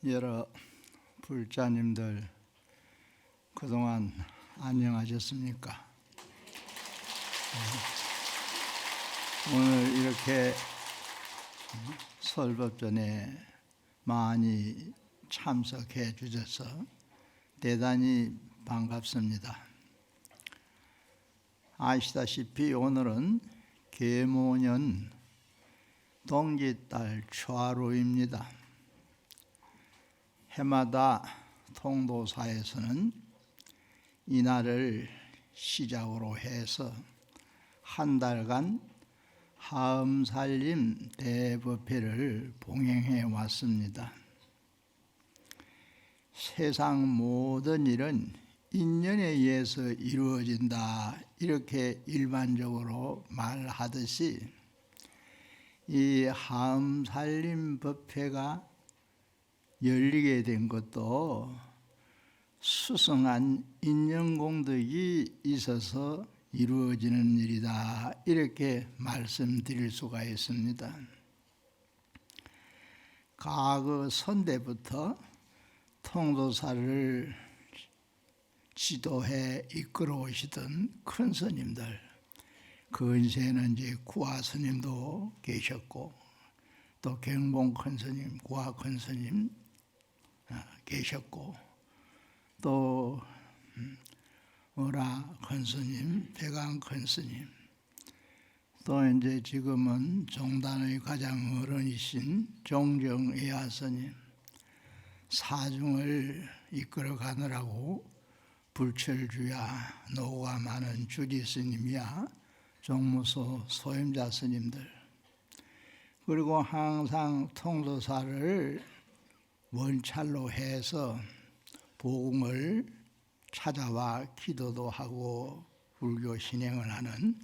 여러 불자님들 그동안 안녕하셨습니까? 오늘 이렇게 설법전에 많이 참석해 주셔서 대단히 반갑습니다. 아시다시피 오늘은 계모년 동짓달 초하루입니다. 해마다 통도사에서는 이날을 시작으로 해서 한 달간 하음살림 대법회를 봉행해 왔습니다. 세상 모든 일은 인연에 의해서 이루어진다, 이렇게 일반적으로 말하듯이 이 하음살림 법회가 열리게 된 것도 수승한 인연공덕이 있어서 이루어지는 일이다, 이렇게 말씀드릴 수가 있습니다. 과거 선대부터 통도사를 지도해 이끌어 오시던 큰 스님들, 근세에는 이제 구화 스님도 계셨고 또 경봉 큰 스님, 구화 큰 스님 계셨고 또 어라 큰 스님, 백안 큰 스님, 또 이제 지금은 종단의 가장 어른이신 종정애화 스님, 사중을 이끌어 가느라고 불철주야 노고가 많은 주지 스님이야 종무소 소임자 스님들, 그리고 항상 통도사를 원찰로 해서 복음을 찾아와 기도도 하고 불교 신행을 하는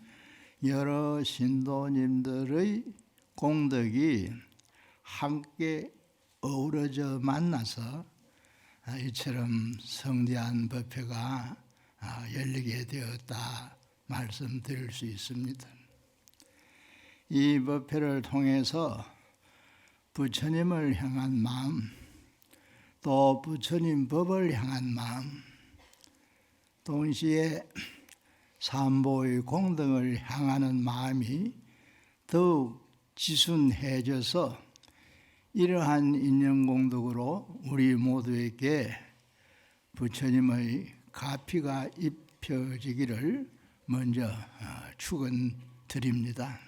여러 신도님들의 공덕이 함께 어우러져 만나서 이처럼 성대한 법회가 열리게 되었다 말씀드릴 수 있습니다. 이 법회를 통해서 부처님을 향한 마음, 또 부처님 법을 향한 마음, 동시에 삼보의 공덕을 향하는 마음이 더욱 지순해져서 이러한 인연공덕으로 우리 모두에게 부처님의 가피가 입혀지기를 먼저 축원드립니다.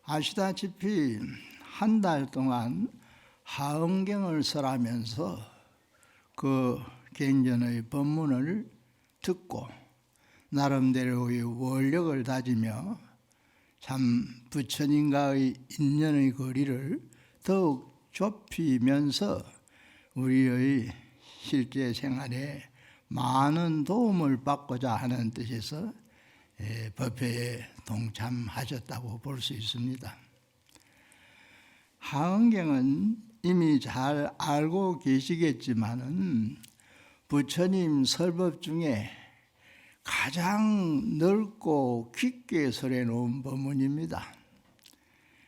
아시다시피 한 달 동안 하엄경을 설하면서 그 경전의 법문을 듣고 나름대로의 원력을 다지며 참 부처님과의 인연의 거리를 더욱 좁히면서 우리의 실제 생활에 많은 도움을 받고자 하는 뜻에서 법회에 동참하셨다고 볼 수 있습니다. 하엄경은 이미 잘 알고 계시겠지만은 부처님 설법 중에 가장 넓고 깊게 설해 놓은 법문입니다.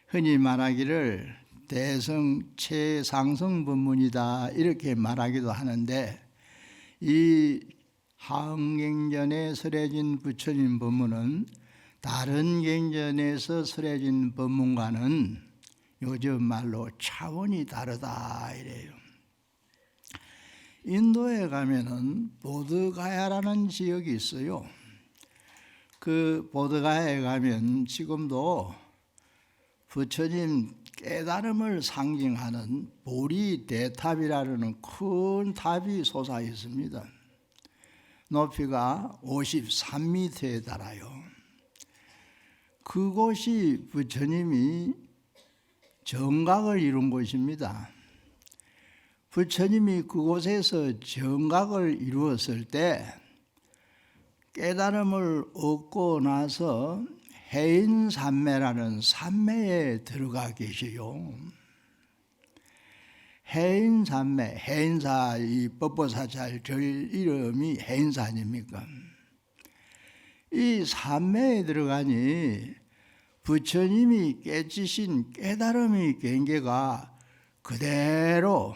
흔히 말하기를 대성 최상승 법문이다, 이렇게 말하기도 하는데, 이 하엄경전에 설해진 부처님 법문은 다른 경전에서 설해진 법문과는 요즘 말로 차원이 다르다 이래요. 인도에 가면은 보드가야라는 지역이 있어요. 그 보드가야에 가면 지금도 부처님 깨달음을 상징하는 보리 대탑이라는 큰 탑이 솟아 있습니다. 높이가 53m에 달아요. 그곳이 부처님이 정각을 이룬 곳입니다. 부처님이 그곳에서 정각을 이루었을 때 깨달음을 얻고 나서 해인산매라는 산매에 들어가 계셔요. 해인산매, 해인사, 이 법보사찰 절 이름이 해인사 아닙니까? 이 산매에 들어가니 부처님이 깨치신 깨달음의 경계가 그대로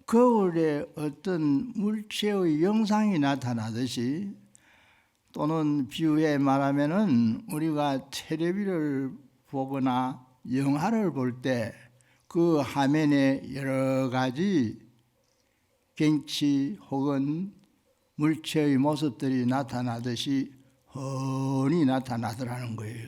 거울에 어떤 물체의 영상이 나타나듯이, 또는 비유해 말하면은 우리가 텔레비를 보거나 영화를 볼 때 그 화면에 여러 가지 경치 혹은 물체의 모습들이 나타나듯이 훤히 나타나더라는 거예요.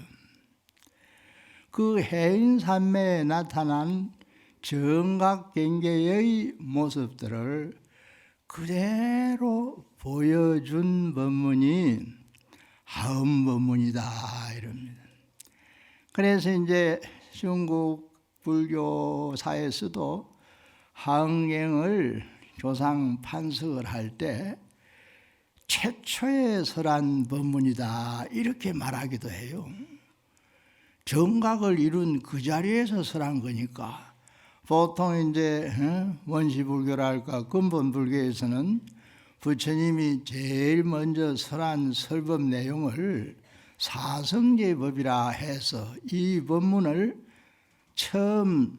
그 해인산매에 나타난 정각경계의 모습들을 그대로 보여준 법문이 하음법문이다 이럽니다. 그래서 이제 중국 불교사에서도 하응경을 조상 판석을 할 때 최초의 설한 법문이다 이렇게 말하기도 해요. 정각을 이룬 그 자리에서 설한 거니까. 보통 이제 원시불교랄까 근본불교에서는 부처님이 제일 먼저 설한 설법 내용을 사성제법이라 해서 이 법문을 처음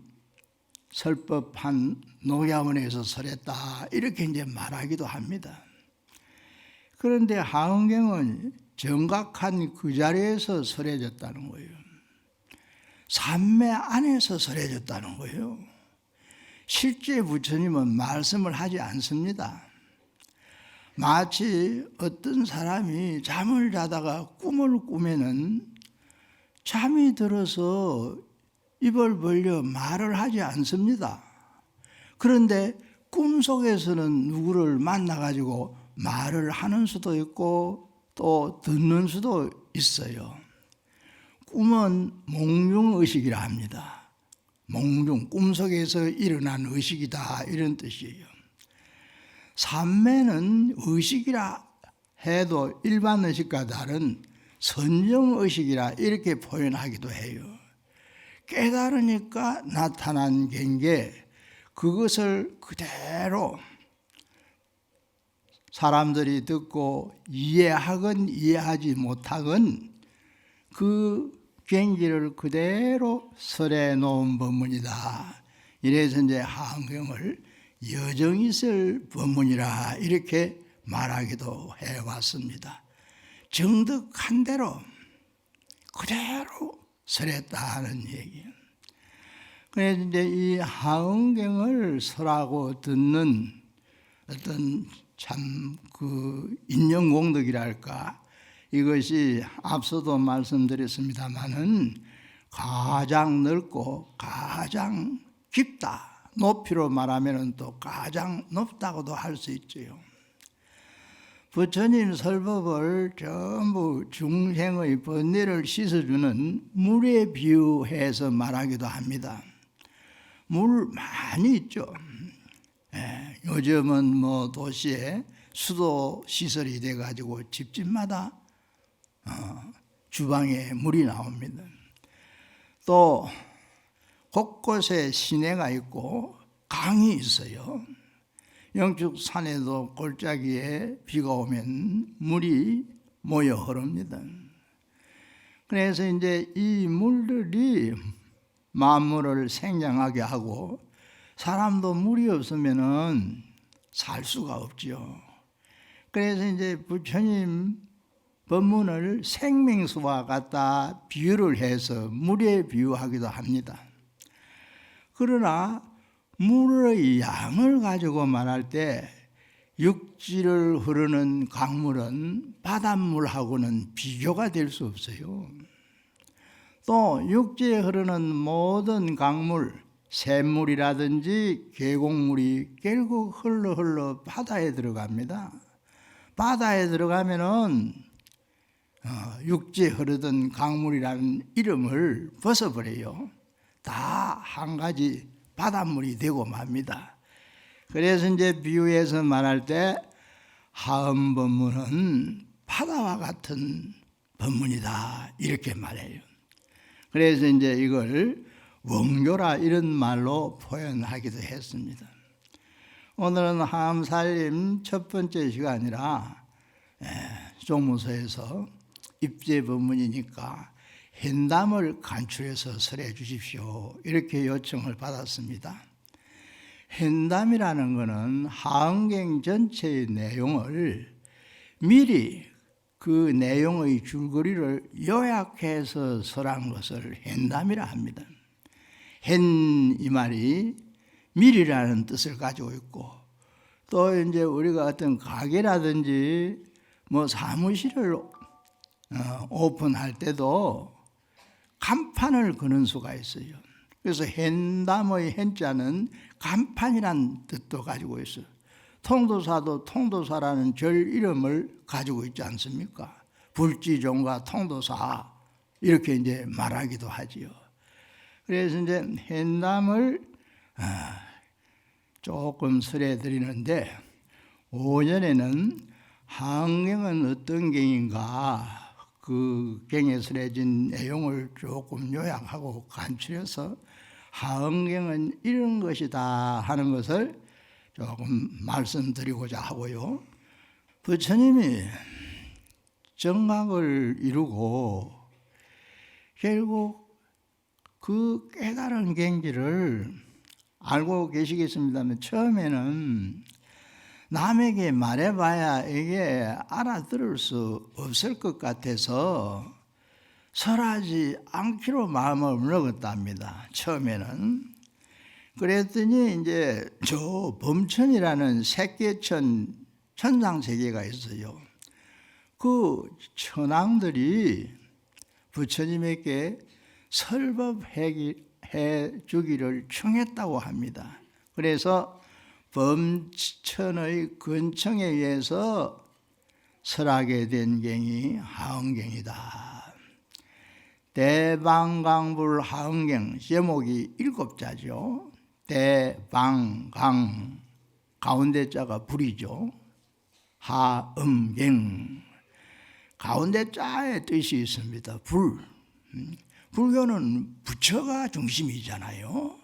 설법한 녹야원에서 설했다 이렇게 이제 말하기도 합니다. 그런데 하응경은 정각한 그 자리에서 설해졌다는 거예요. 산매 안에서 설해졌다는 거예요. 실제 부처님은 말씀을 하지 않습니다. 마치 어떤 사람이 잠을 자다가 꿈을 꾸면은 잠이 들어서 입을 벌려 말을 하지 않습니다. 그런데 꿈속에서는 누구를 만나가지고 말을 하는 수도 있고 또 듣는 수도 있어요. 꿈은 몽중의식이라 합니다. 몽중, 꿈속에서 일어난 의식이다 이런 뜻이에요. 산매는 의식이라 해도 일반 의식과 다른 선정의식이라 이렇게 표현하기도 해요. 깨달으니까 나타난 경계, 그것을 그대로 사람들이 듣고 이해하건 이해하지 못하건 그 경지를 그대로 설해 놓은 법문이다. 이래서 이제 하응경을 여정있을 법문이라 이렇게 말하기도 해왔습니다. 정득한 대로 그대로 설했다는 얘기예요. 그래서 이제 이 하응경을 설하고 듣는 어떤 참 그 인연공덕이랄까, 이것이 앞서도 말씀드렸습니다마는 가장 넓고 가장 깊다. 높이로 말하면 또 가장 높다고도 할 수 있죠. 부처님 설법을 전부 중생의 번뇌를 씻어주는 물에 비유해서 말하기도 합니다. 물 많이 있죠. 요즘은 뭐 도시에 수도 시설이 돼가지고 집집마다 주방에 물이 나옵니다. 또 곳곳에 시내가 있고 강이 있어요. 영축산에도 골짜기에 비가 오면 물이 모여 흐릅니다. 그래서 이제 이 물들이 만물을 생장하게 하고, 사람도 물이 없으면은 살 수가 없죠. 그래서 이제 부처님 법문을 생명수와 같다 비유를 해서 물에 비유하기도 합니다. 그러나 물의 양을 가지고 말할 때 육지를 흐르는 강물은 바닷물하고는 비교가 될 수 없어요. 또 육지에 흐르는 모든 강물, 샘물이라든지 계곡물이 결국 흘러 바다에 들어갑니다. 바다에 들어가면은 육지에 흐르던 강물이라는 이름을 벗어버려요. 다 한 가지 바닷물이 되고 맙니다. 그래서 이제 비유해서 말할 때 하음 법문은 바다와 같은 법문이다 이렇게 말해요. 그래서 이제 이걸 원교라 이런 말로 표현하기도 했습니다. 오늘은 하음살림 첫 번째 시간이라 종무서에서 입제 법문이니까 현담을 간추려서 설해 주십시오 이렇게 요청을 받았습니다. hen담이라는 것은 하응경 전체의 내용을 미리 그 내용의 줄거리를 요약해서 설한 것을 hen담이라 합니다. hen 이 말이 미리라는 뜻을 가지고 있고, 또 이제 우리가 어떤 가게라든지 뭐 사무실을 오픈할 때도 간판을 거는 수가 있어요. 그래서 hen담의 hen자는 간판이란 뜻도 가지고 있어요. 통도사도 통도사라는 절 이름을 가지고 있지 않습니까? 불지종과 통도사 이렇게 이제 말하기도 하지요. 그래서 이제 hen담을 조금 설해 드리는데, 5년에는 하응경은 어떤 경인가 그 경에 설해진 내용을 조금 요약하고 간추려서 하응경은 이런 것이다 하는 것을 조금 말씀드리고자 하고요. 부처님이 정각을 이루고 결국 그 깨달은 경지를 알고 계시겠습니다만, 처음에는 남에게 말해봐야 이게 알아들을 수 없을 것 같아서 설하지 않기로 마음을 먹었답니다. 처음에는. 그랬더니 이제 저 범천이라는 색계천 천상세계가 있어요. 그 천왕들이 부처님에게 설법해 주기를 청했다고 합니다. 그래서 범천의 근청에 의해서 설하게 된 경이 하응경이다. 대방강불 하응경, 제목이 7자죠. 대방강, 가운데 자가 불이죠. 하응경, 가운데 자의 뜻이 있습니다. 불. 불교는 부처가 중심이잖아요.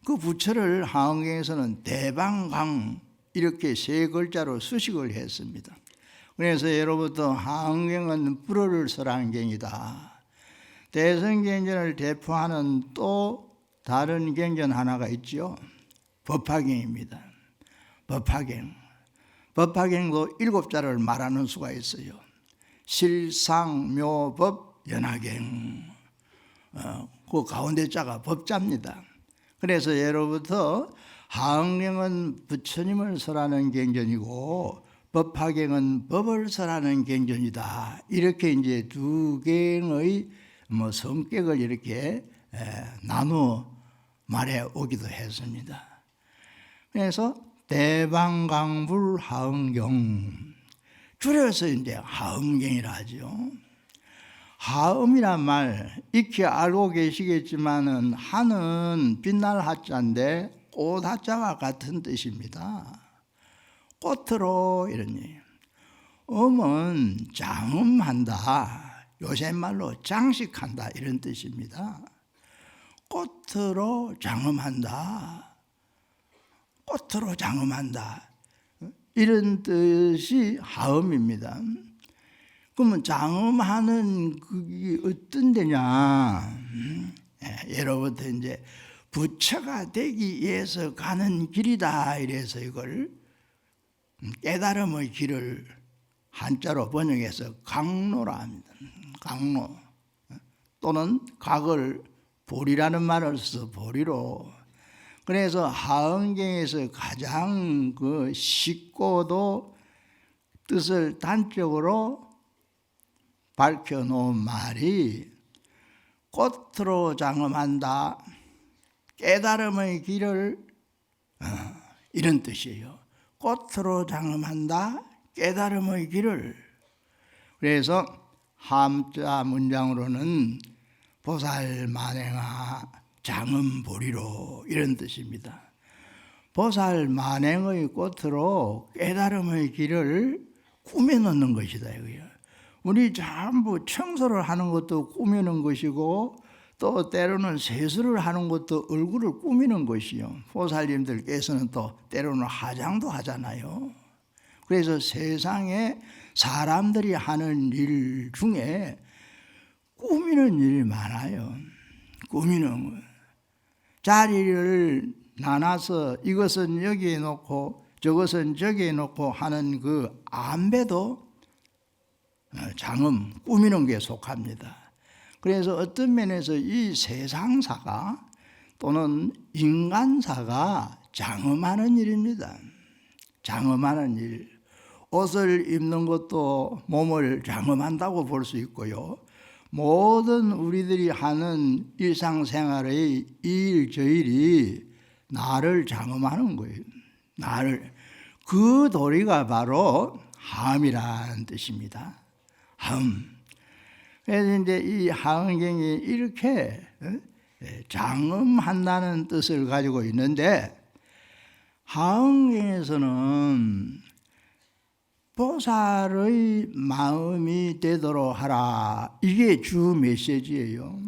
그 부처를 하응경에서는 대방강 이렇게 3글자로 수식을 했습니다. 그래서 예로부터 하응경은 불어를 설한 경이다. 대성경전을 대표하는 또 다른 경전 하나가 있죠. 법화경입니다. 법화경. 법화경도 7자를 말하는 수가 있어요. 실상묘법 연화경. 그 가운데 자가 법자입니다. 그래서 예로부터 하응경은 부처님을 설하는 경전이고 법화경은 법을 설하는 경전이다. 이렇게 이제 두 경의 성격을 이렇게 나누어 말해 오기도 했습니다. 그래서 대방강불 하응경, 줄여서 이제 하응경이라 하죠. 하음이란 말 익히 알고 계시겠지만은 하는 빛날 하자인데 꽃 하자와 같은 뜻입니다. 꽃으로 이런 얘기. 음은 장음한다, 요새 말로 장식한다 이런 뜻입니다. 꽃으로 장음한다, 꽃으로 장음한다 이런 뜻이 하음입니다. 그러면 장음하는 그게 어떤 데냐? 예로부터 이제 부처가 되기 위해서 가는 길이다 이래서 이걸 깨달음의 길을 한자로 번역해서 강로라 합니다. 강로 또는 각을 보리라는 말을 써서 보리로. 그래서 하응경에서 가장 그 쉽고도 뜻을 단적으로 밝혀놓은 말이 꽃으로 장음한다, 깨달음의 길을 이런 뜻이에요. 꽃으로 장음한다, 깨달음의 길을. 그래서 함자 문장으로는 보살만행하 장음보리로 이런 뜻입니다. 보살만행의 꽃으로 깨달음의 길을 꾸며놓는 것이다 이거예요. 우리 전부 청소를 하는 것도 꾸미는 것이고 또 때로는 세수를 하는 것도 얼굴을 꾸미는 것이요. 보살님들께서는 또 때로는 화장도 하잖아요. 그래서 세상에 사람들이 하는 일 중에 꾸미는 일이 많아요. 꾸미는 거. 자리를 나눠서 이것은 여기에 놓고 저것은 저기에 놓고 하는 그 안배도 장엄, 꾸미는 게 속합니다. 그래서 어떤 면에서 이 세상사가 또는 인간사가 장엄하는 일입니다. 장엄하는 일. 옷을 입는 것도 몸을 장엄한다고 볼 수 있고요. 모든 우리들이 하는 일상생활의 일저일이 나를 장엄하는 거예요. 나를. 그 도리가 바로 하음이라는 뜻입니다. 하음. 그래서 이제 이 하음경이 이렇게 장엄한다는 뜻을 가지고 있는데, 하음경에서는 보살의 마음이 되도록 하라, 이게 주 메시지예요.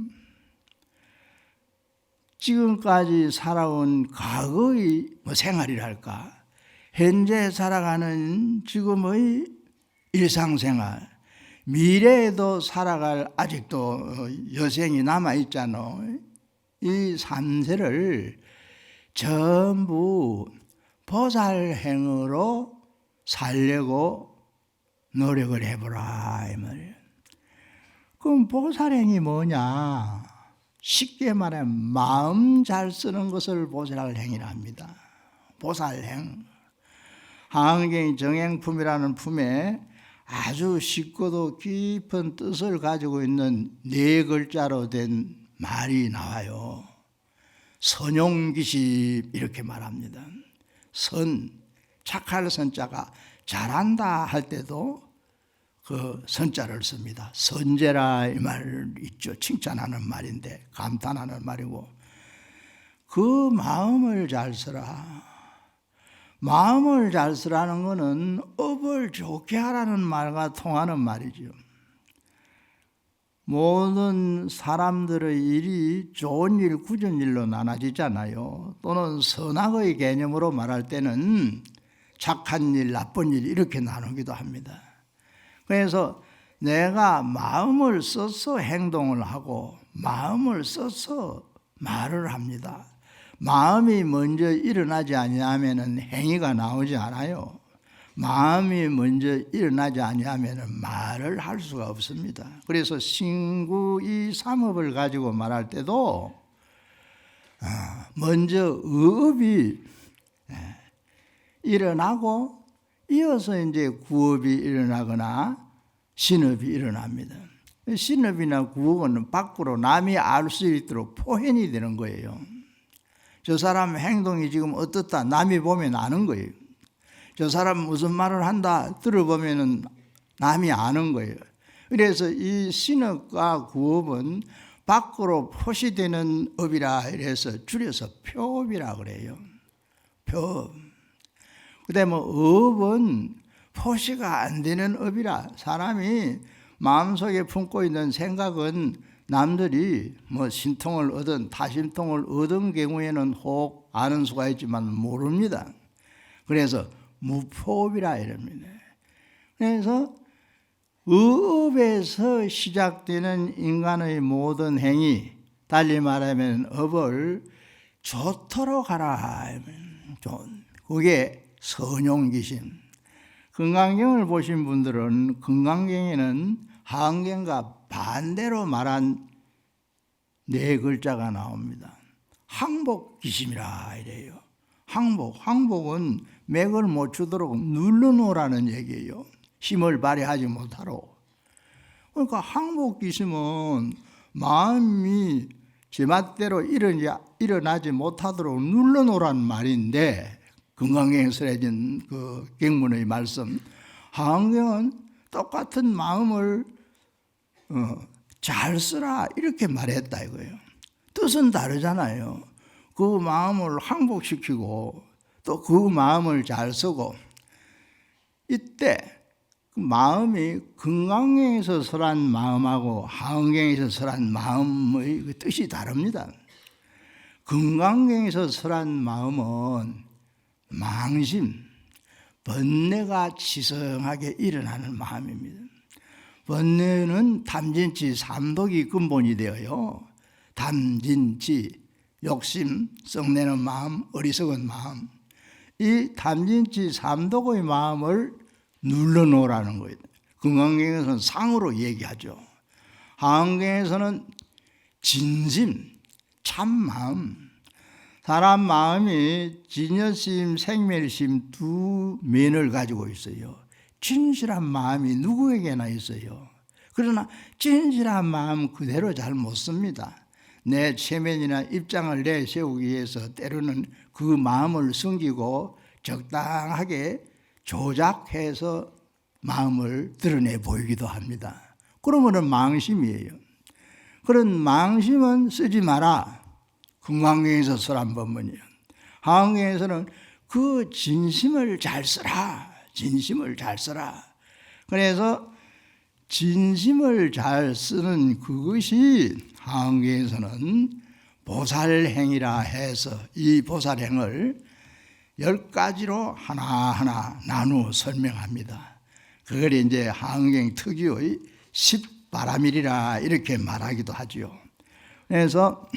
지금까지 살아온 과거의 생활이랄까, 현재 살아가는 지금의 일상생활, 미래에도 살아갈 아직도 여생이 남아있잖아. 이 삼세를 전부 보살행으로 살려고 노력을 해보라, 이 말이에요. 그럼 보살행이 뭐냐? 쉽게 말해 마음 잘 쓰는 것을 보살행이라 합니다. 보살행. 하응경의 정행품이라는 품에 아주 쉽고도 깊은 뜻을 가지고 있는 네 글자로 된 말이 나와요. 선용기십, 이렇게 말합니다. 선, 착할 선자가 잘한다 할 때도 그 선자를 씁니다. 선제라, 이 말 있죠. 칭찬하는 말인데, 감탄하는 말이고, 그 마음을 잘 쓰라. 마음을 잘 쓰라는 것은 업을 좋게 하라는 말과 통하는 말이죠. 모든 사람들의 일이 좋은 일, 굳은 일로 나눠지잖아요. 또는 선악의 개념으로 말할 때는 착한 일, 나쁜 일 이렇게 나누기도 합니다. 그래서 내가 마음을 써서 행동을 하고 마음을 써서 말을 합니다. 마음이 먼저 일어나지 아니하면 행위가 나오지 않아요. 마음이 먼저 일어나지 아니하면 말을 할 수가 없습니다. 그래서 신구이 삼업을 가지고 말할 때도 먼저 의업이 일어나고 이어서 이제 구업이 일어나거나 신업이 일어납니다. 신업이나 구업은 밖으로 남이 알 수 있도록 포현이 되는 거예요. 저 사람 행동이 지금 어떻다 남이 보면 아는 거예요. 저 사람 무슨 말을 한다 들어보면 남이 아는 거예요. 그래서 이 신업과 구업은 밖으로 표시되는 업이라 이래서 줄여서 표업이라 그래요. 표업. 그다음에 업은 표시가 안 되는 업이라, 사람이 마음속에 품고 있는 생각은 남들이 뭐 신통을 얻은 타심통을 얻은 경우에는 혹 아는 수가 있지만 모릅니다. 그래서 무표업이라 이럽니다. 그래서 의업에서 시작되는 인간의 모든 행위, 달리 말하면 업을 좋도록 하라. 그게 선용기심. 금강경을 보신 분들은 금강경에는 하응경과 반대로 말한 네 글자가 나옵니다. 항복기심이라 이래요. 항복은 맥을 못 추도록 눌러놓으라는 얘기예요. 힘을 발휘하지 못하도록. 그러니까 항복기심은 마음이 제멋대로 일어나지 못하도록 눌러놓으란 말인데, 금강경에 쓰여진 그 경문의 말씀, 하응경은 똑같은 마음을 잘 쓰라 이렇게 말했다 이거예요. 뜻은 다르잖아요. 그 마음을 항복시키고 또 그 마음을 잘 쓰고, 이때 그 마음이 금강경에서 설한 마음하고 하응경에서 설한 마음의 그 뜻이 다릅니다. 금강경에서 설한 마음은 망심, 번뇌가 지성하게 일어나는 마음입니다. 번뇌는 담진치 삼독이 근본이 되어요. 담진치, 욕심, 썩내는 마음, 어리석은 마음, 이 탐진치 삼독의 마음을 눌러놓으라는 거예요. 금강경에서는 상으로 얘기하죠. 하강경에서는 진심, 참마음. 사람 마음이 진여심, 생멸심 두 면을 가지고 있어요. 진실한 마음이 누구에게나 있어요. 그러나 진실한 마음 그대로 잘 못 씁니다. 내 체면이나 입장을 내세우기 위해서 때로는 그 마음을 숨기고 적당하게 조작해서 마음을 드러내 보이기도 합니다. 그런 것은 망심이에요. 그런 망심은 쓰지 마라. 금강경에서 설한 법문이요. 하강경에서는 그 진심을 잘 써라. 진심을 잘 써라. 그래서 진심을 잘 쓰는 그것이 하강경에서는 보살행이라 해서 이 보살행을 10가지로 하나하나 나누어 설명합니다. 그걸 이제 하강경 특유의 10바라밀이라 이렇게 말하기도 하죠. 그래서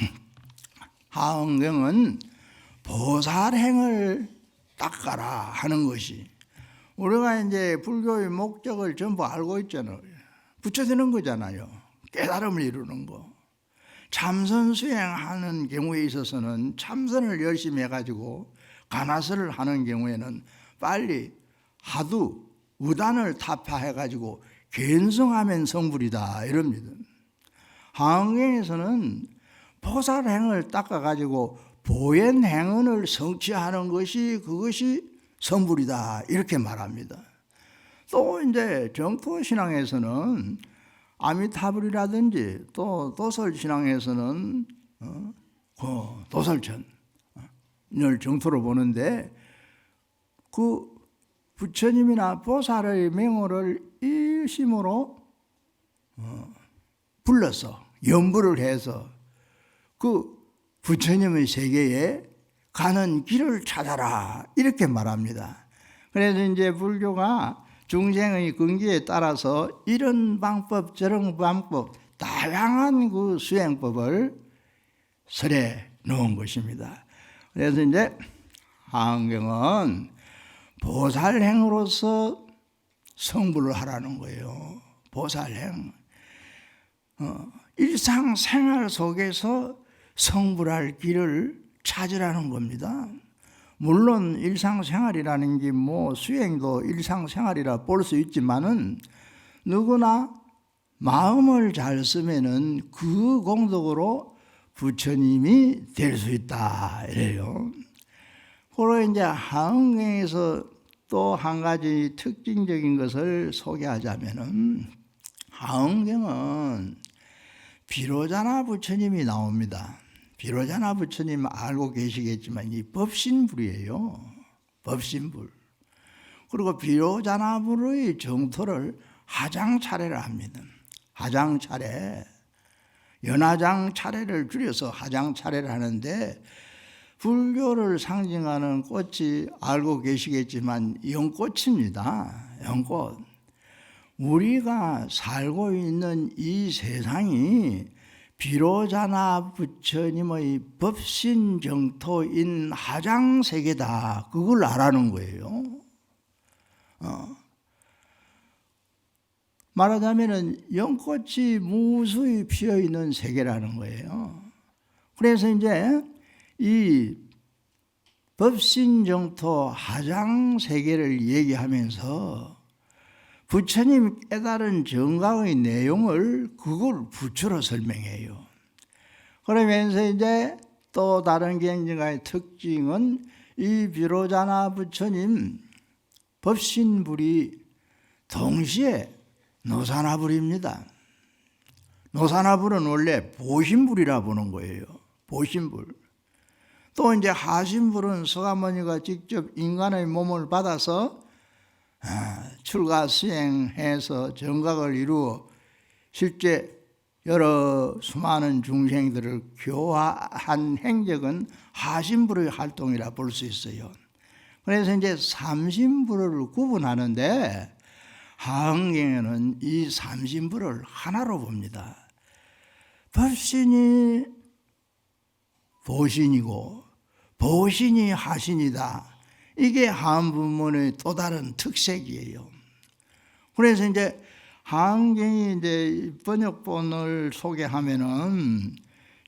하강경은 보살행을 닦아라 하는 것이, 우리가 이제 불교의 목적을 전부 알고 있잖아요. 붙여드는 거잖아요. 깨달음을 이루는 거. 참선 수행하는 경우에 있어서는 참선을 열심히 해가지고 가나설을 하는 경우에는 빨리 하두 의단을 타파해가지고 견성하면 성불이다 이럽니다. 하강경에서는 보살행을 닦아가지고 보현행언을 성취하는 것이 그것이 성불이다 이렇게 말합니다. 또 이제 정토신앙에서는 아미타불이라든지 또 도설신앙에서는 도설천을 정토로 보는데 그 부처님이나 보살의 명호를 일심으로 불러서 연부를 해서 그 부처님의 세계에 가는 길을 찾아라 이렇게 말합니다. 그래서 이제 불교가 중생의 근기에 따라서 이런 방법 저런 방법 다양한 그 수행법을 설해 놓은 것입니다. 그래서 이제 하강경은 보살행으로서 성불을 하라는 거예요. 보살행. 일상생활 속에서 성불할 길을 찾으라는 겁니다. 물론 일상생활이라는 게 뭐 수행도 일상생활이라 볼 수 있지만은 누구나 마음을 잘 쓰면은 그 공덕으로 부처님이 될 수 있다 이래요. 그리고 이제 하강경에서 또 한 가지 특징적인 것을 소개하자면은 하강경은 비로자나 부처님이 나옵니다. 비로자나 부처님 알고 계시겠지만 이 법신불이에요. 법신불. 그리고 비로자나불의 정토를 하장차례를 합니다. 하장차례. 연하장차례를 줄여서 하장차례를 하는데 불교를 상징하는 꽃이 알고 계시겠지만 연꽃입니다. 연꽃. 우리가 살고 있는 이 세상이 비로자나 부처님의 법신정토인 하장세계다. 그걸 알아는 거예요. 말하자면 연꽃이 무수히 피어있는 세계라는 거예요. 그래서 이제 이 법신정토 하장세계를 얘기하면서 부처님 깨달은 정강의 내용을 그걸 부처로 설명해요. 그러면서 이제 또 다른 경전가의 특징은 이 비로자나 부처님 법신불이 동시에 노사나불입니다. 노사나불은 원래 보신불이라 보는 거예요. 보신불. 또 이제 하신불은 서가모니가 직접 인간의 몸을 받아서 출가 수행해서 정각을 이루어 실제 여러 수많은 중생들을 교화한 행적은 하신불의 활동이라 볼 수 있어요. 그래서 이제 삼신불을 구분하는데 하강경에는 이 삼신불을 하나로 봅니다. 법신이 보신이고 보신이 하신이다. 이게 하음분문의 또 다른 특색이에요. 그래서 이제 하음경이 이제 번역본을 소개하면은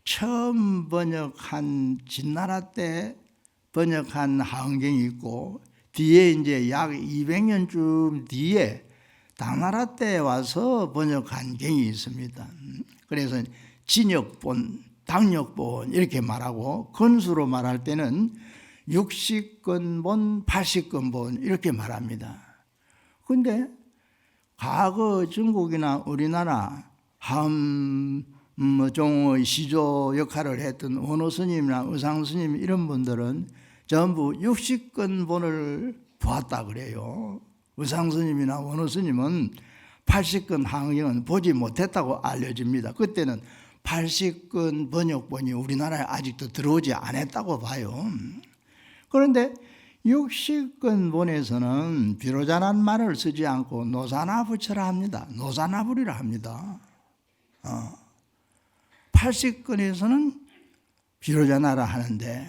처음 번역한 진나라 때 번역한 하음경이 있고 뒤에 이제 약 200년쯤 뒤에 당나라 때 와서 번역한 경이 있습니다. 그래서 진역본, 당역본 이렇게 말하고 건수로 말할 때는 60건본, 80건본 이렇게 말합니다. 그런데 과거 중국이나 우리나라 함종의 시조 역할을 했던 원호 스님이나 의상 스님 이런 분들은 전부 60건본을 보았다 그래요. 의상 스님이나 원호 스님은 80건 하음경은 보지 못했다고 알려집니다. 그때는 80건 번역본이 우리나라에 아직도 들어오지 않았다고 봐요. 그런데 60건본에서는 비로자란 말을 쓰지 않고 노사나부처라 합니다. 노사나부리라 합니다. 80건에서는 비로자나라 하는데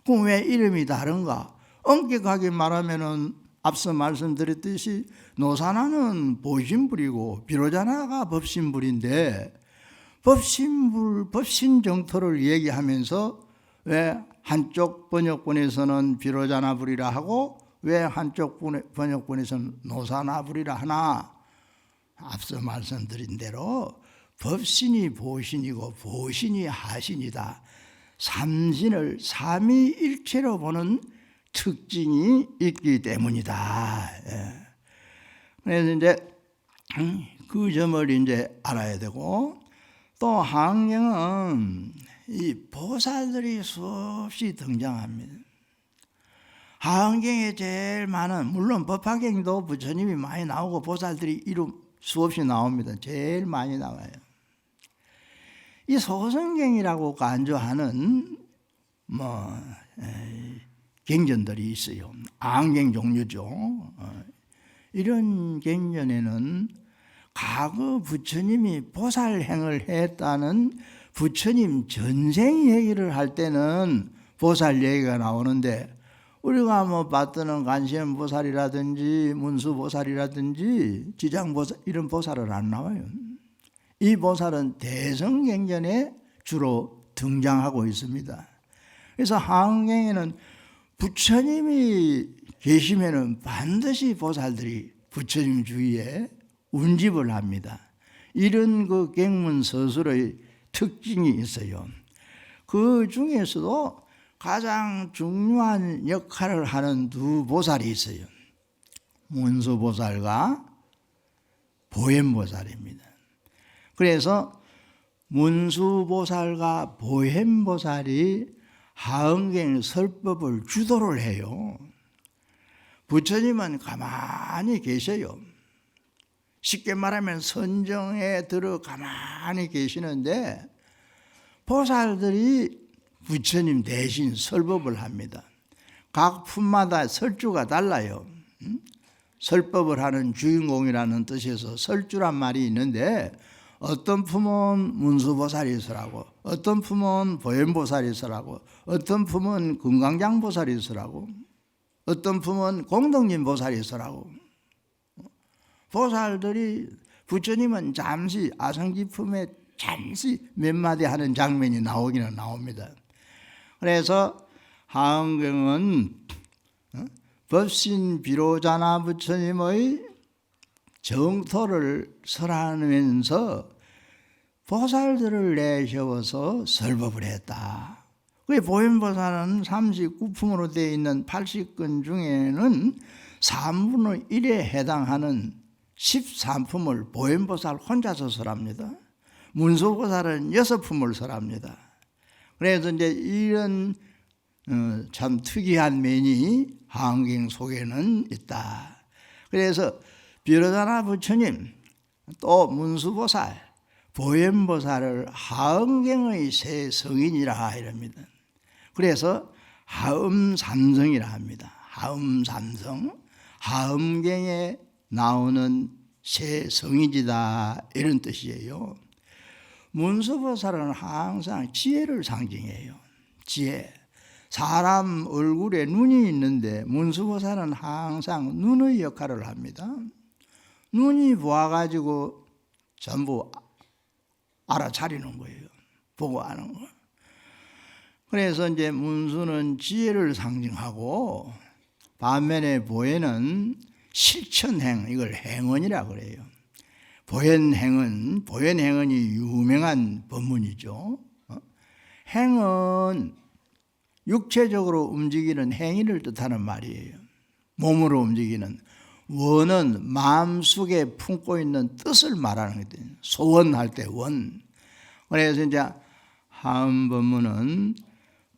그럼 왜 이름이 다른가? 엄격하게 말하면은 앞서 말씀드렸듯이 노사나는 보신불이고 비로자나가 법신불인데 법신정토를 얘기하면서 왜 한쪽 번역본에서는 비로자나불이라 하고 왜 한쪽 번역본에서는 노사나불이라 하나? 앞서 말씀드린 대로 법신이 보신이고 보신이 하신이다. 삼신을 삼위일체로 보는 특징이 있기 때문이다. 그래서 이제 그 점을 이제 알아야 되고 또 하음경은 이 보살들이 수없이 등장합니다. 하음경에 제일 많은 물론 법화경도 부처님이 많이 나오고 보살들이 이름 수없이 나옵니다. 제일 많이 나와요. 이 소성경이라고 간주하는 경전들이 있어요. 아항경 종류죠. 이런 경전에는 과거 부처님이 보살행을 했다는 부처님 전생 얘기를 할 때는 보살 얘기가 나오는데 우리가 봤던 간시현보살이라든지 문수보살이라든지 지장보살 이런 보살은 안 나와요. 이 보살은 대성경전에 주로 등장하고 있습니다. 그래서 하음경에는 부처님이 계시면은 반드시 보살들이 부처님 주위에 운집을 합니다. 이런 그 경문서술의 특징이 있어요. 그 중에서도 가장 중요한 역할을 하는 두 보살이 있어요. 문수보살과 보현보살입니다. 그래서 문수보살과 보현보살이 하음경 설법을 주도를 해요. 부처님은 가만히 계셔요. 쉽게 말하면 선정에 들어 가만히 계시는데 보살들이 부처님 대신 설법을 합니다. 각 품마다 설주가 달라요. 설법을 하는 주인공이라는 뜻에서 설주란 말이 있는데 어떤 품은 문수보살이 서라고, 어떤 품은 보현보살이 서라고, 어떤 품은 금강장보살이 서라고, 어떤 품은 공덕님보살이 서라고. 보살들이 부처님은 잠시 아성기품에 잠시 몇 마디 하는 장면이 나오기는 나옵니다. 그래서 하음경은 법신 비로자나 부처님의 정토를 설하면서 보살들을 내세워서 설법을 했다. 그 보현보살은 39품으로 되어 있는 80건 중에는 3분의 1에 해당하는 13품을 보현보살 혼자서 설합니다. 문수보살은 6품을 설합니다. 그래서 이제 이런 참 특이한 면이 하음경 속에는 있다. 그래서 비로자나 부처님 또 문수보살, 보현보살을 하음경의 세 성인이라 이럽니다. 그래서 하음삼성이라 합니다. 하음삼성, 하음경에 나오는 세 성인이다 이런 뜻이에요. 문수보살은 항상 지혜를 상징해요. 지혜. 사람 얼굴에 눈이 있는데 문수보살은 항상 눈의 역할을 합니다. 눈이 보아가지고 전부 알아차리는 거예요. 보고 아는 거. 그래서 이제 문수는 지혜를 상징하고 반면에 보혜는 실천행, 이걸 행언이라 그래요. 보현행언이 유명한 법문이죠. 행은 육체적으로 움직이는 행위를 뜻하는 말이에요. 몸으로 움직이는. 원은 마음속에 품고 있는 뜻을 말하는 거거든요. 소원할 때 원. 그래서 이제 하음 법문은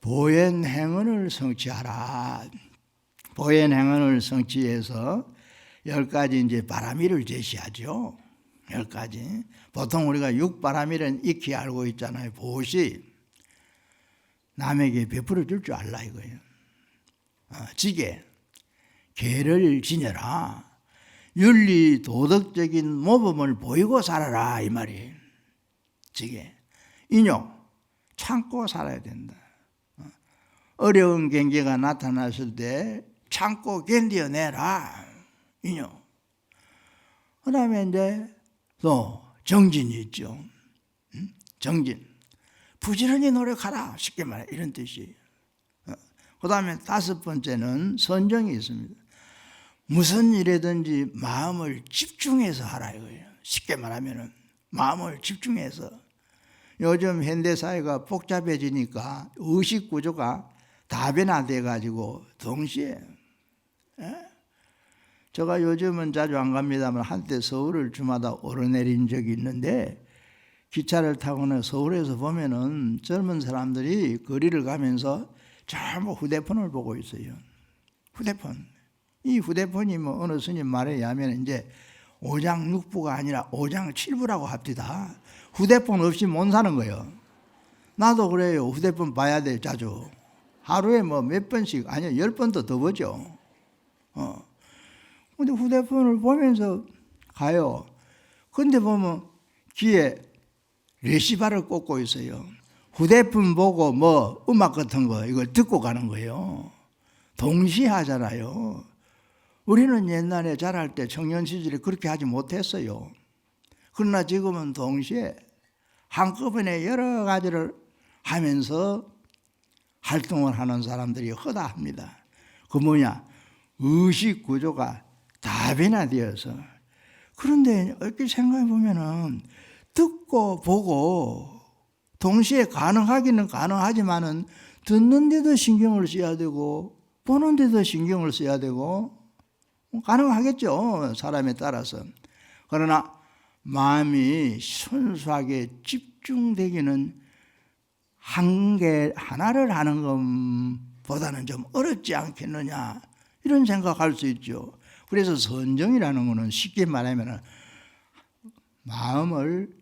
보현행언을 성취하라. 보현행언을 성취해서 10가지 이제 바라미를 제시하죠. 10가지. 보통 우리가 6바라미는 익히 알고 있잖아요. 보시. 남에게 베풀어 줄 줄 알라 이거예요. 지게. 계를 지녀라. 윤리 도덕적인 모범을 보이고 살아라 이 말이에요. 지게. 인욕. 참고 살아야 된다. 어려운 경계가 나타났을 때 참고 견뎌내라. 인욕. 그 다음에 이제 또 정진이 있죠. 정진. 부지런히 노력하라. 쉽게 말해 이런 뜻이에요. 그 다음에 5번째는 선정이 있습니다. 무슨 일이든지 마음을 집중해서 하라 이거예요. 쉽게 말하면 마음을 집중해서. 요즘 현대사회가 복잡해지니까 의식구조가 다변화돼 가지고 동시에 제가 요즘은 자주 안 갑니다만 한때 서울을 주마다 오르내린 적이 있는데 기차를 타고는 서울에서 보면은 젊은 사람들이 거리를 가면서 전부 휴대폰을 보고 있어요. 휴대폰. 이 휴대폰이 뭐 어느 스님 말에 의하면 이제 5장 6부가 아니라 5장 7부라고 합디다. 휴대폰 없이 못 사는 거예요. 나도 그래요. 휴대폰 봐야 돼 자주. 하루에 뭐 몇 번씩 아니요 10번도 더 보죠. 근데 휴대폰을 보면서 가요. 근데 보면 귀에 레시바를 꽂고 있어요. 휴대폰 보고 뭐 음악 같은 거 이걸 듣고 가는 거예요. 동시에 하잖아요. 우리는 옛날에 자랄 때 청년 시절에 그렇게 하지 못했어요. 그러나 지금은 동시에 한꺼번에 여러 가지를 하면서 활동을 하는 사람들이 허다합니다. 그 뭐냐? 의식 구조가 다변화되어서. 그런데 이렇게 생각해 보면은 듣고 보고 동시에 가능하기는 가능하지만은 듣는데도 신경을 써야 되고 보는데도 신경을 써야 되고 가능하겠죠. 사람에 따라서. 그러나 마음이 순수하게 집중되기는 하나를 하는 것보다는 좀 어렵지 않겠느냐 이런 생각할 수 있죠. 그래서 선정이라는 것은 쉽게 말하면 마음을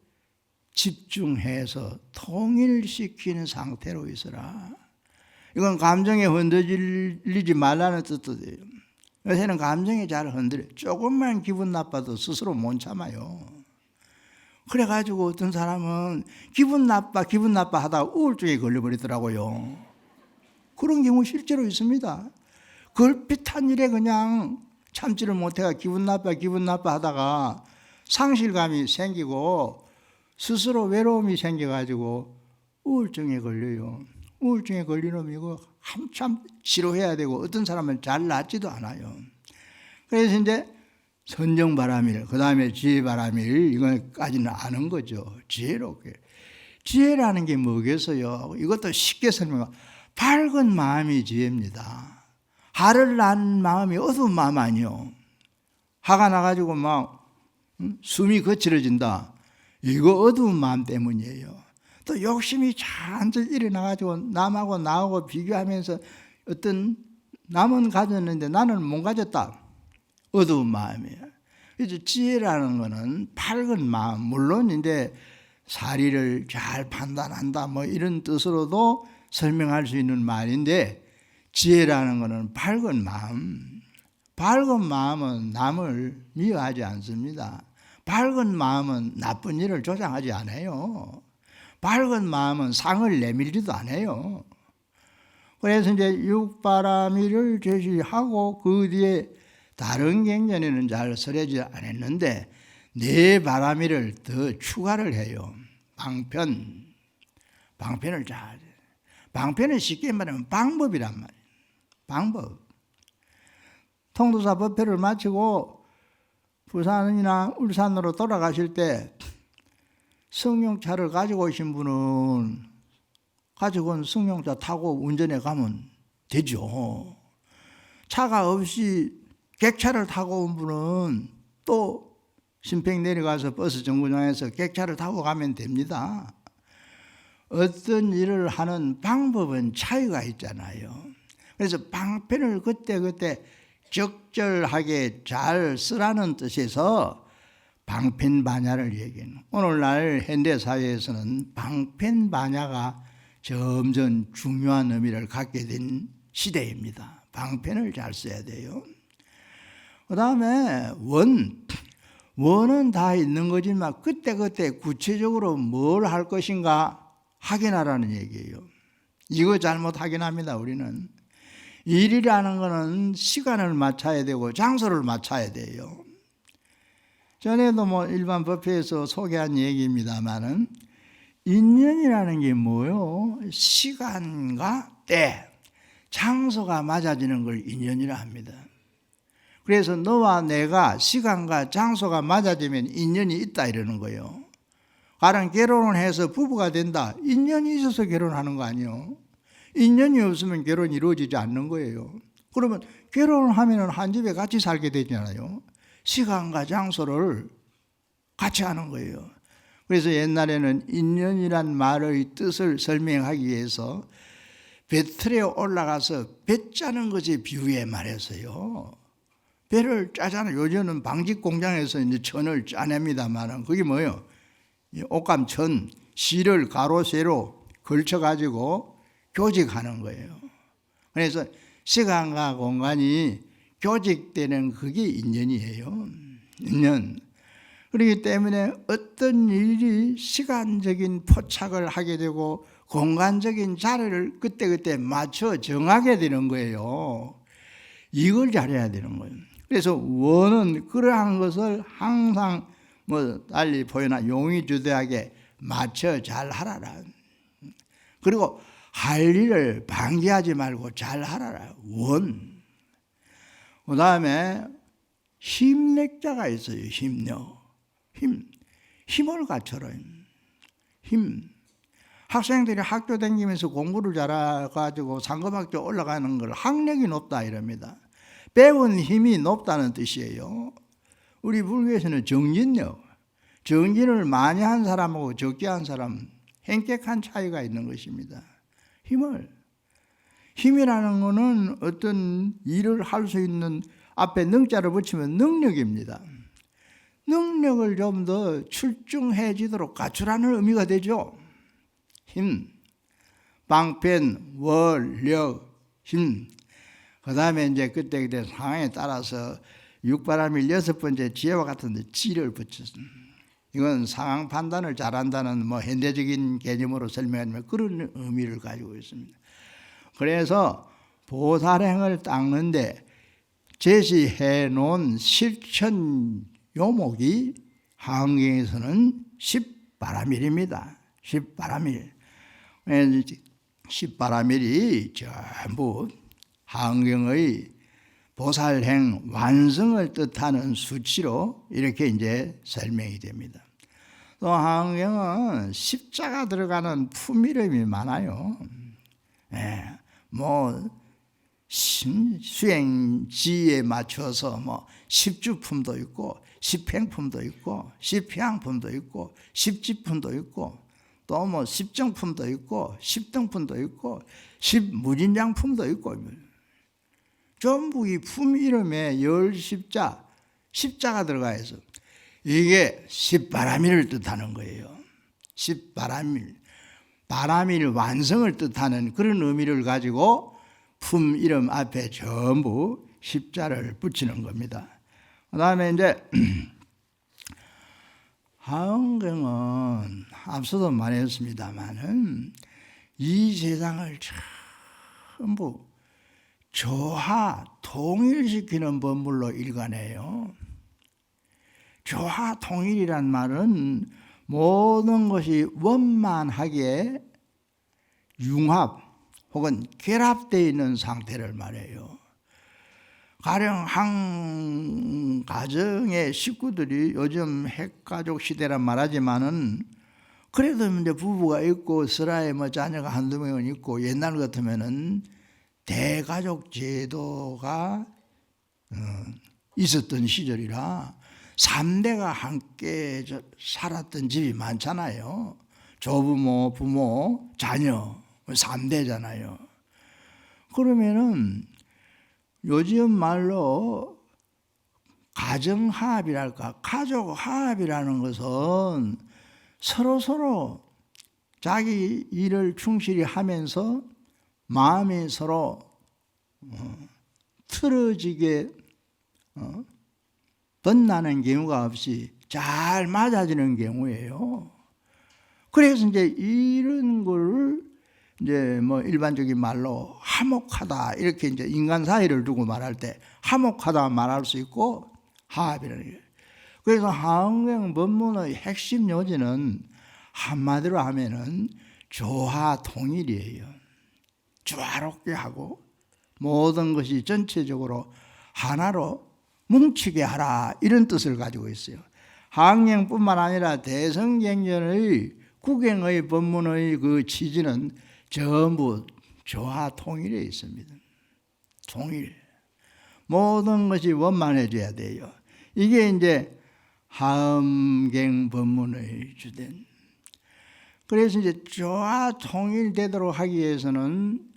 집중해서 통일시키는 상태로 있어라. 이건 감정에 흔들리지 말라는 뜻도 돼요. 요새는 감정이 잘 흔들려요. 조금만 기분 나빠도 스스로 못 참아요. 그래가지고 어떤 사람은 기분 나빠 하다가 우울증에 걸려버리더라고요. 그런 경우 실제로 있습니다. 걸핏한 일에 그냥 참지를 못해가 기분 나빠 하다가 상실감이 생기고 스스로 외로움이 생겨가지고 우울증에 걸려요. 우울증에 걸리면 이거 한참 치료해야 되고 어떤 사람은 잘 낫지도 않아요. 그래서 이제 선정바라밀, 그 다음에 지혜바라밀, 이거까지는 아는 거죠. 지혜롭게. 지혜라는 게 뭐겠어요? 이것도 쉽게 설명하 밝은 마음이 지혜입니다. 화를 난 마음이 어두운 마음 아니요. 화가 나가지고 막 숨이 거칠어진다. 이거 어두운 마음 때문이에요. 또 욕심이 잔뜩 일어나가지고 남하고 나하고 비교하면서 어떤 남은 가졌는데 나는 못 가졌다. 어두운 마음이에요. 그래서 지혜라는 거는 밝은 마음, 물론 이제 사리를 잘 판단한다 뭐 이런 뜻으로도 설명할 수 있는 말인데 지혜라는 거는 밝은 마음. 밝은 마음은 남을 미워하지 않습니다. 밝은 마음은 나쁜 일을 조장하지 않아요. 밝은 마음은 상을 내밀지도 않아요. 그래서 이제 육바라밀을 제시하고 그 뒤에 다른 경전에는 잘 설하지 않았는데 네 바라밀을 더 추가를 해요. 방편을 잘. 방편은 쉽게 말하면 방법이란 말이에요. 방법. 통도사 법회를 마치고 부산이나 울산으로 돌아가실 때 승용차를 가지고 오신 분은 가지고 온 승용차 타고 운전해 가면 되죠. 차가 없이 객차를 타고 온 분은 또 신평 내려가서 버스 정류장에서 객차를 타고 가면 됩니다. 어떤 일을 하는 방법은 차이가 있잖아요. 그래서 방편을 그때그때 적절하게 잘 쓰라는 뜻에서 방편반야를 얘기해요. 오늘날 현대사회에서는 방편반야가 점점 중요한 의미를 갖게 된 시대입니다. 방편을 잘 써야 돼요. 그 다음에 원은 다 있는 거지만 그때그때 구체적으로 뭘 할 것인가 확인하라는 얘기예요. 이거 잘못 확인합니다. 우리는 일이라는 거는 시간을 맞춰야 되고 장소를 맞춰야 돼요. 전에도 뭐 일반 법회에서 소개한 얘기입니다만은 인연이라는 게 뭐요? 시간과 때, 장소가 맞아지는 걸 인연이라 합니다. 그래서 너와 내가 시간과 장소가 맞아지면 인연이 있다 이러는 거예요. 가령 결혼을 해서 부부가 된다. 인연이 있어서 결혼하는 거 아니에요. 인연이 없으면 결혼이 이루어지지 않는 거예요. 그러면 결혼을 하면 한 집에 같이 살게 되잖아요. 시간과 장소를 같이 하는 거예요. 그래서 옛날에는 인연이란 말의 뜻을 설명하기 위해서 배틀에 올라가서 배 짜는 것에 비유해 말했어요. 배를 짜잖아요. 요즘은 방직 공장에서 이제 천을 짜냅니다만 그게 뭐예요? 옷감천, 실을 가로 세로 걸쳐가지고 교직하는 거예요. 그래서 시간과 공간이 교직되는 그게 인연이에요. 인연. 그렇기 때문에 어떤 일이 시간적인 포착을 하게 되고 공간적인 자리를 그때그때 맞춰 정하게 되는 거예요. 이걸 잘해야 되는 거예요. 그래서 원은 그러한 것을 항상 뭐 달리 표현한 용의주대하게 맞춰 잘 하라라. 그리고 할 일을 방기하지 말고 잘 하라라. 원. 그 다음에 힘력자가 있어요. 힘을 갖춰라. 힘. 학생들이 학교 다니면서 공부를 잘해가지고 상급학교 올라가는 걸 학력이 높다 이럽니다. 배운 힘이 높다는 뜻이에요. 우리 불교에서는 정진력, 정진을 많이 한 사람하고 적게 한 사람 현격한 차이가 있는 것입니다. 힘이라는 것은 어떤 일을 할 수 있는 앞에 능자를 붙이면 능력입니다. 능력을 좀 더 출중해지도록 갖추라는 의미가 되죠. 힘, 방편, 원력, 힘. 그 다음에 이제 그때 상황에 따라서 육바라밀 6번째 지혜와 같은 데 지를 붙였습니다. 이건 상황 판단을 잘한다는 뭐 현대적인 개념으로 설명하면 그런 의미를 가지고 있습니다. 그래서 보살행을 닦는데 제시해 놓은 실천 요목이 하은경에서는 10바라밀입니다. 10바라밀. 10바라밀이 전부 하은경의 보살행 완성을 뜻하는 수치로 이렇게 이제 설명이 됩니다. 또 하은경은 십자가 들어가는 품이름이 많아요. 뭐 수행지에 맞춰서 뭐 십주품도 있고 십행품도 있고 십향품도 있고 십지품도 있고 또 뭐 십정품도 있고 십등품도 있고 십무진장품도 있고 전부 이 품 이름에 십자가 들어가 있어. 이게 십바라밀을 뜻하는 거예요. 십바라밀, 바라밀 완성을 뜻하는 그런 의미를 가지고 품 이름 앞에 전부 십자를 붙이는 겁니다. 그 다음에 이제 하은경은 앞서도 말했습니다만은 이 세상을 전부 조화 통일시키는 법물로 일관해요. 조화 통일이란 말은 모든 것이 원만하게 융합 혹은 결합되어 있는 상태를 말해요. 가령 한 가정의 식구들이 요즘 핵가족 시대란 말하지만은 그래도 이제 부부가 있고 슬하에 뭐 자녀가 한두 명은 있고 옛날 같으면은 대가족 제도가 있었던 시절이라 3대가 함께 살았던 집이 많잖아요. 조부모, 부모, 자녀 3대잖아요. 그러면은 요즘 말로 가정화합이랄까, 가족화합이라는 것은 서로 자기 일을 충실히 하면서 마음이 서로 틀어지게 번나는 경우가 없이 잘 맞아지는 경우예요. 그래서 이제 이런 걸 이제 뭐 일반적인 말로 화목하다 이렇게 이제 인간 사이를 두고 말할 때 화목하다 말할 수 있고 화합이라는 게. 그래서 한국형 법문의 핵심 요지는 한마디로 하면은 조화 통일이에요. 조화롭게 하고 모든 것이 전체적으로 하나로 뭉치게 하라 이런 뜻을 가지고 있어요. 한국형뿐만 아니라 대성경전의 국경의 법문의 그 취지는 전부 조화 통일에 있습니다. 통일. 모든 것이 원만해져야 돼요. 이게 이제 하엄경 법문의 주된. 그래서 이제 조화 통일되도록 하기 위해서는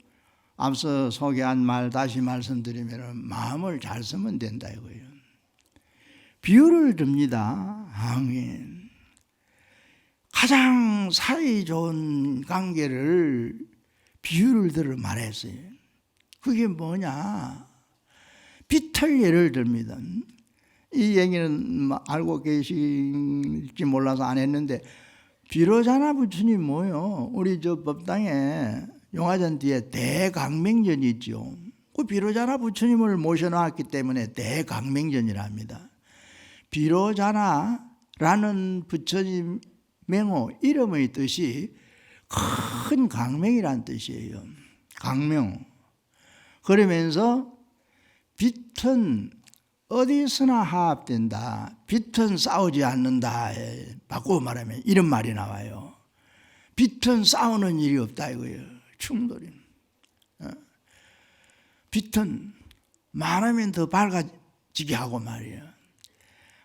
앞서 소개한 말 다시 말씀드리면 마음을 잘 쓰면 된다 이거예요. 비유를 듭니다. 아멘. 가장 사이 좋은 관계를 비유를 들어 말했어요. 그게 뭐냐? 비틀 예를 듭니다. 이 얘기는 알고 계실지 몰라서 안 했는데 비로자나 부처님 뭐요? 우리 저 법당에 용화전 뒤에 대강맹전이 있죠. 그 비로자나 부처님을 모셔놨기 때문에 대강맹전이랍니다. 비로자나라는 부처님 명호 이름의 뜻이 큰 강명이란 뜻이에요. 강명. 그러면서 빛은 어디서나 화합된다. 빛은 싸우지 않는다. 바꾸어 말하면 이런 말이 나와요. 빛은 싸우는 일이 없다 이거예요. 충돌이. 빛은 말하면 더 밝아지게 하고 말이에요.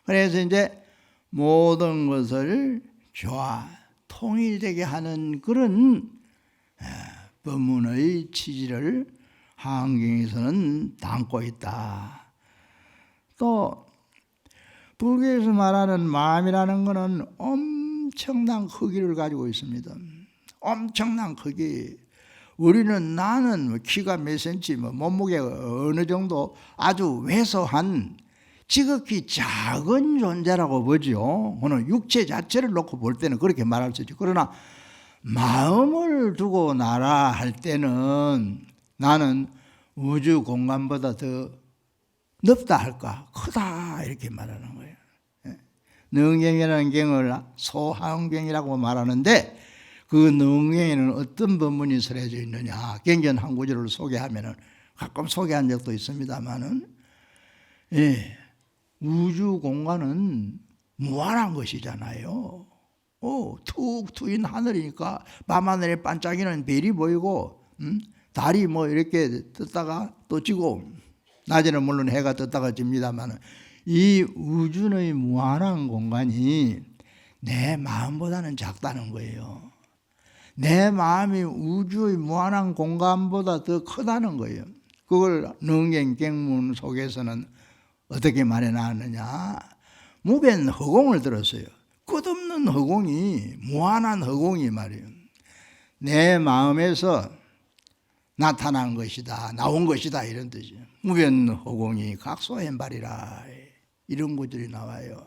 그래서 이제 모든 것을 조화, 통일되게 하는 그런 법문의 취지를 한경에서는 담고 있다. 또 불교에서 말하는 마음이라는 것은 엄청난 크기를 가지고 있습니다. 엄청난 크기. 우리는 나는 키가 몇 센치, 몸무게가 어느 정도 아주 왜소한 지극히 작은 존재라고 보죠. 오늘 육체 자체를 놓고 볼 때는 그렇게 말할 수 있죠. 그러나 마음을 두고 나라 할 때는 나는 우주 공간보다 더 넓다 할까 크다 이렇게 말하는 거예요. 능경이라는 경을 소하응경이라고 말하는데 그 능경에는 어떤 법문이 설해져 있느냐. 경전 한 구절을 소개하면은 가끔 소개한 적도 있습니다만은 우주 공간은 무한한 것이잖아요. 툭 트인 하늘이니까 밤하늘에 반짝이는 별이 보이고 달이 뭐 이렇게 떴다가 또 지고 낮에는 물론 해가 떴다가 집니다만 이 우주의 무한한 공간이 내 마음보다는 작다는 거예요. 내 마음이 우주의 무한한 공간보다 더 크다는 거예요. 그걸 능경경문 속에서는 어떻게 말해 놨느냐. 무변 허공을 들었어요. 끝없는 허공이 무한한 허공이 말이에요. 내 마음에서 나타난 것이다. 나온 것이다. 이런 뜻이에요. 무변 허공이 각소현발이라 이런 구절이 나와요.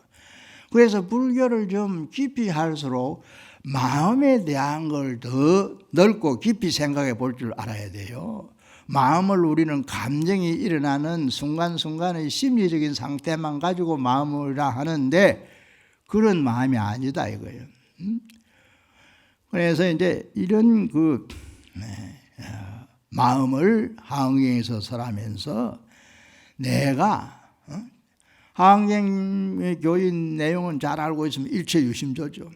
그래서 불교를 좀 깊이 할수록 마음에 대한 걸 더 넓고 깊이 생각해 볼 줄 알아야 돼요. 마음을 우리는 감정이 일어나는 순간순간의 심리적인 상태만 가지고 마음이라 하는데 그런 마음이 아니다 이거예요. 그래서 이제 이런 마음을 하은경에서 설하면서 내가 하은경의 교인 내용은 잘 알고 있으면 일체유심조죠.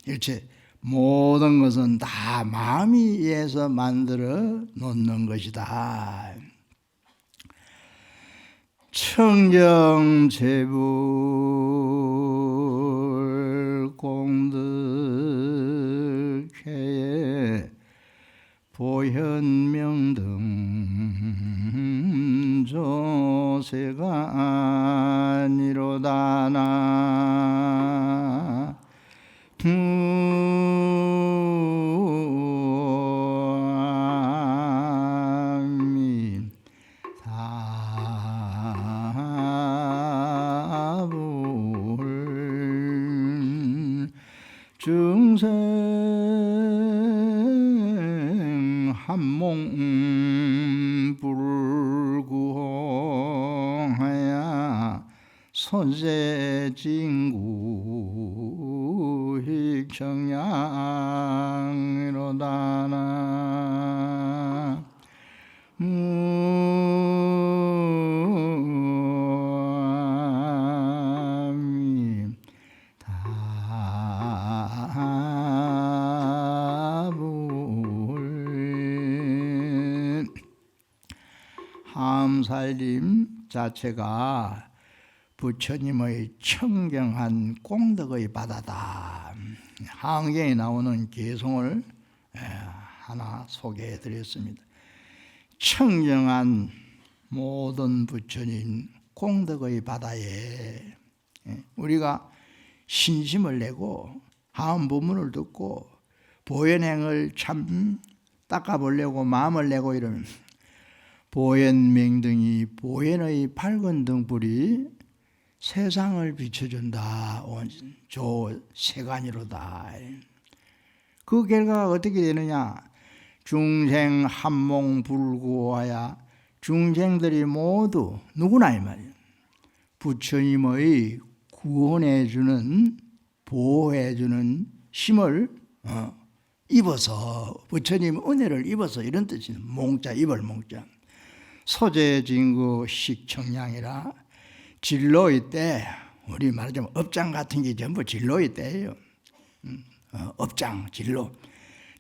일체 모든 것은 다 마음이 의해서 만들어 놓는 것이다. 청정재불 공덕회에 보현명등 조세가 아니로다 나 아민 사불 중생 한몽 불구하야 선세진구 익청양이로다나 아민 다불 함살림 자체가 부처님의 청경한功德의 바다다. 하은경에 나오는 개송을 하나 소개해 드렸습니다. 청정한 모든 부처님功德의 바다에 우리가 신심을 내고 하음 부문을 듣고 보현행을 참 닦아보려고 마음을 내고 이러면 보현명등이 보현의 밝은 등불이 세상을 비춰준다. 조세간이로다. 그 결과가 어떻게 되느냐? 중생 한몽 불구하야 중생들이 모두 누구나 이 말이에요. 부처님의 구원해주는 보호해주는 힘을 입어서 부처님 은혜를 입어서 이런 뜻이에요. 몽자 입을 몽자. 소재진구 식청량이라 진로의 때 우리 말하자면 업장 같은 게 전부 진로의 때예요. 업장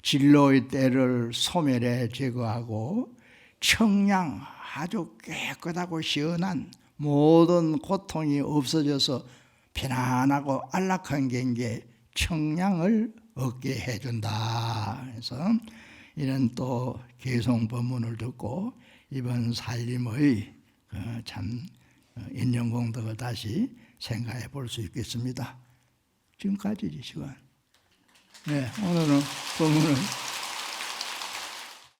진로의 때를 소멸해 제거하고 청량 아주 깨끗하고 시원한 모든 고통이 없어져서 편안하고 안락한 경계 청량을 얻게 해준다. 그래서 이런 또 개송 법문을 듣고 이번 살림의 참 인연공덕을 다시 생각해 볼 수 있겠습니다. 지금까지지 시간. 네, 오늘은 법문을